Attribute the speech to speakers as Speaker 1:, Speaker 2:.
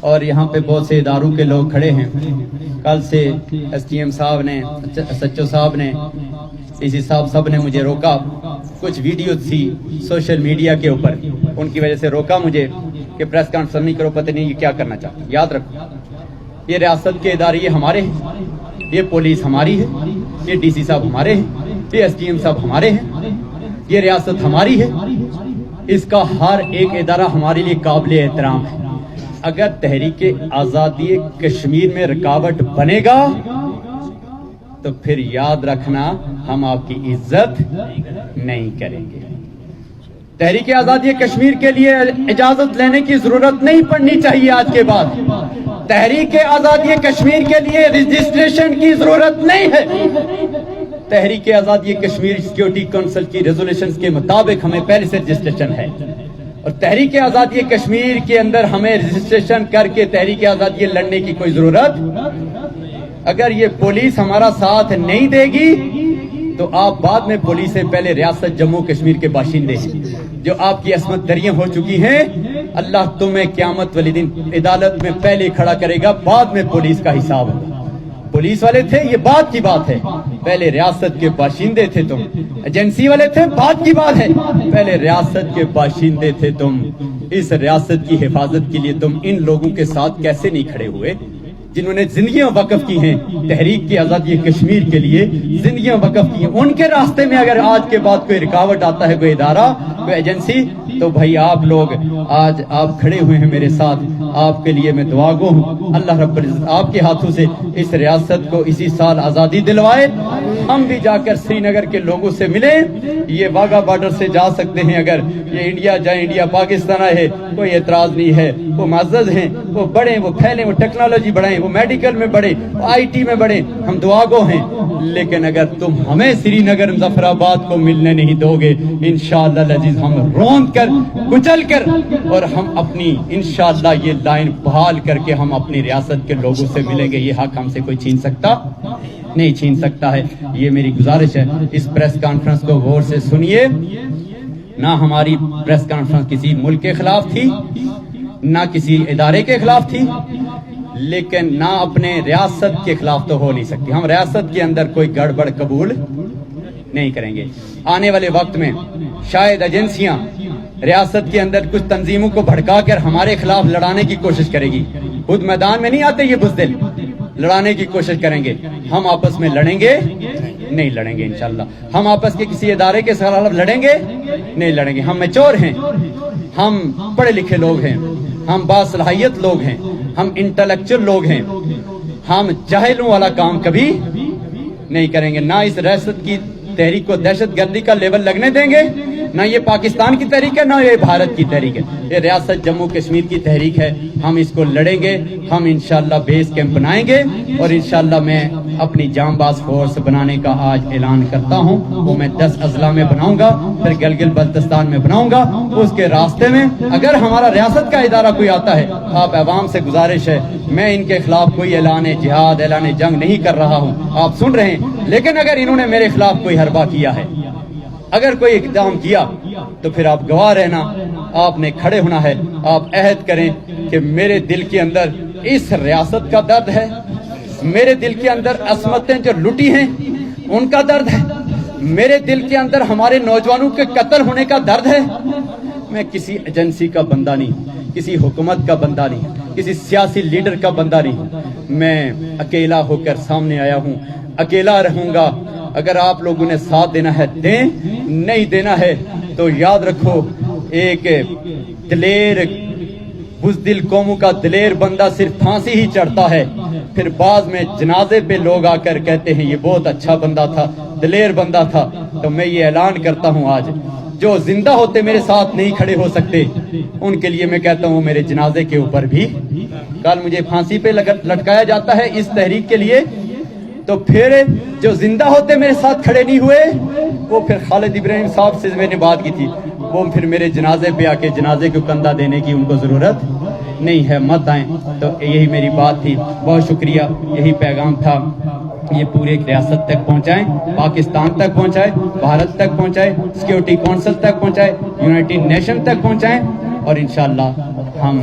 Speaker 1: اور یہاں پہ بہت سے اداروں کے لوگ کھڑے ہیں. کل سے ایس ٹی ایم صاحب نے, SHO صاحب نے, DC صاحب سب نے مجھے روکا. کچھ ویڈیو تھی سوشل میڈیا کے اوپر, ان کی وجہ سے روکا مجھے کہ پریس کانفرنس نہیں کرو, پتہ نہیں یہ کیا کرنا چاہتا. یاد رکھو, یہ ریاست کے ادارے یہ ہمارے ہیں, یہ پولیس ہماری ہے, یہ DC صاحب ہمارے ہیں, یہ SDM صاحب ہمارے ہیں, یہ ریاست ہماری ہے. اس کا ہر ایک ادارہ ہمارے لیے قابل احترام ہے. اگر تحریک آزادی کشمیر میں رکاوٹ بنے گا تو پھر یاد رکھنا ہم آپ کی عزت نہیں کریں گے. تحریک آزادی کشمیر کے لیے اجازت لینے کی ضرورت نہیں پڑنی چاہیے. آج کے بعد تحریک آزادی کشمیر کے لیے رجسٹریشن کی ضرورت نہیں ہے. تحریک آزادی کشمیر سیکیورٹی کونسل کی ریزولوشنز کے مطابق ہمیں پہلے سے رجسٹریشن ہے, اور تحریک آزادی کشمیر کے اندر ہمیں رجسٹریشن کر کے تحریک آزادی لڑنے کی کوئی ضرورت. اگر یہ پولیس ہمارا ساتھ نہیں دے گی تو آپ بعد میں پولیس سے پہلے ریاست جموں کشمیر کے باشندے ہیں جو آپ کی عصمت دریاں ہو چکی ہیں. اللہ تمہیں قیامت والے دن عدالت میں پہلے کھڑا کرے گا, بعد میں پولیس کا حساب ہوگا. پولیس والے تھے یہ بات کی بات ہے, پہلے ریاست کے باشندے تھے تم. ایجنسی والے تھے بات کی بات ہے, پہلے ریاست کے باشندے تھے تم. اس ریاست کی حفاظت کے لیے تم ان لوگوں کے ساتھ کیسے نہیں کھڑے ہوئے جنہوں نے زندگیاں وقف کی ہیں تحریک کی آزادی کشمیر کے لیے, زندگیاں وقف کی ہیں. ان کے راستے میں اگر آج کے بعد کوئی رکاوٹ آتا ہے, کوئی ادارہ, کوئی ایجنسی, تو بھائی آپ لوگ آج آپ کھڑے ہوئے ہیں میرے ساتھ, آپ کے لیے میں دعا گو ہوں. اللہ رب العزت آپ کے ہاتھوں سے اس ریاست کو اسی سال آزادی دلوائے. ہم بھی جا کر سری نگر کے لوگوں سے ملیں. یہ واگا بارڈر سے جا سکتے ہیں, اگر یہ انڈیا جائیں, انڈیا پاکستان آئے, کوئی اعتراض نہیں ہے. وہ معزز ہیں, وہ بڑھیں, وہ پھیلیں, وہ ٹیکنالوجی بڑھائیں, وہ میڈیکل میں بڑھیں, وہ IT میں بڑھیں, ہم دعا گو ہیں. لیکن اگر تم ہمیں سری نگر مظفر آباد کو ملنے نہیں دو گے, انشاءاللہ العزیز ہم روند کر کچل کر اور ہم اپنی انشاءاللہ یہ لائن بحال کر کے ہم اپنی ریاست کے لوگوں سے ملیں گے. یہ حق ہم سے کوئی چھین سکتا نہیں, چھین سکتا ہے. یہ میری گزارش ہے, اس پریس کانفرنس کو غور سے سنیے. نہ ہماری پریس کانفرنس کسی ملک کے خلاف تھی, نہ کسی ادارے کے خلاف تھی, لیکن نہ اپنے ریاست کے خلاف تو ہو نہیں سکتی. ہم ریاست کے اندر کوئی گڑبڑ قبول نہیں کریں گے. آنے والے وقت میں شاید ایجنسیاں ریاست کے اندر کچھ تنظیموں کو بھڑکا کر ہمارے خلاف لڑانے کی کوشش کرے گی. خود میدان میں نہیں آتے یہ بزدل, لڑانے کی کوشش کریں گے. ہم آپس میں لڑیں گے نہیں لڑیں گے انشاءاللہ. ہم آپس کے کسی ادارے کے خلاف لڑیں گے نہیں لڑیں گے. ہم میچور ہیں, ہم پڑھے لکھے لوگ ہیں, ہم باصلاحیت لوگ ہیں, ہم انٹلیکچوئل لوگ ہیں. ہم جاہلوں والا کام کبھی نہیں کریں گے. نہ اس ریاست کی تحریک کو دہشت گردی کا لیبل لگنے دیں گے, نہ یہ پاکستان کی تحریک ہے, نہ یہ بھارت کی تحریک ہے. یہ ریاست جموں کشمیر کی تحریک ہے. ہم اس کو لڑیں گے. ہم انشاءاللہ بیس کیمپ بنائیں گے, اور انشاءاللہ میں اپنی جانباز فورس بنانے کا آج اعلان کرتا ہوں. وہ میں 10 اضلاع میں بناؤں گا, پھر گلگت بلتستان میں بناؤں گا. اس کے راستے میں اگر ہمارا ریاست کا ادارہ کوئی آتا ہے, آپ عوام سے گزارش ہے, میں ان کے خلاف کوئی اعلان جہاد, اعلان جنگ نہیں کر رہا ہوں, آپ سن رہے ہیں. لیکن اگر انہوں نے میرے خلاف کوئی حربہ کیا ہے, اگر کوئی اقدام کیا, تو پھر آپ گواہ رہنا, آپ نے کھڑے ہونا ہے. آپ عہد کریں کہ میرے دل کے اندر اس ریاست کا درد ہے, میرے دل کے اندر عصمتیں جو لٹی ہیں ان کا درد ہے, میرے دل کے اندر ہمارے نوجوانوں کے قتل ہونے کا درد ہے. میں کسی ایجنسی کا بندہ نہیں, کسی حکومت کا بندہ نہیں, کسی سیاسی لیڈر کا بندہ نہیں. میں اکیلا ہو کر سامنے آیا ہوں, اکیلا رہوں گا. اگر آپ لوگوں نے ساتھ دینا ہے دیں, نہیں دینا ہے تو یاد رکھو, ایک دلیر بزدل قوموں کا دلیر بندہ صرف پھانسی ہی چڑھتا ہے, پھر بعض میں جنازے پہ لوگ آ کر کہتے ہیں یہ بہت اچھا بندہ تھا, دلیر بندہ تھا. تو میں یہ اعلان کرتا ہوں آج, جو زندہ ہوتے میرے ساتھ نہیں کھڑے ہو سکتے, ان کے لیے میں کہتا ہوں میرے جنازے کے اوپر بھی کل مجھے پھانسی پہ لٹکایا جاتا ہے اس تحریک کے لیے. تو پھر جو زندہ ہوتے میرے ساتھ کھڑے نہیں ہوئے, وہ پھر خالد ابراہیم صاحب سے میں نے بات کی تھی, وہ پھر میرے جنازے پہ آ کے جنازے کو کندھا دینے کی ان کو ضرورت نہیں ہے, مت آئیں. تو یہی میری بات تھی. بہت شکریہ, یہی پیغام تھا. یہ پورے ریاست تک پہنچائیں, پاکستان تک پہنچائیں, بھارت تک پہنچائیں, سیکیورٹی کونسل تک پہنچائیں, یونائٹڈ نیشن تک پہنچائیں, اور انشاءاللہ ہم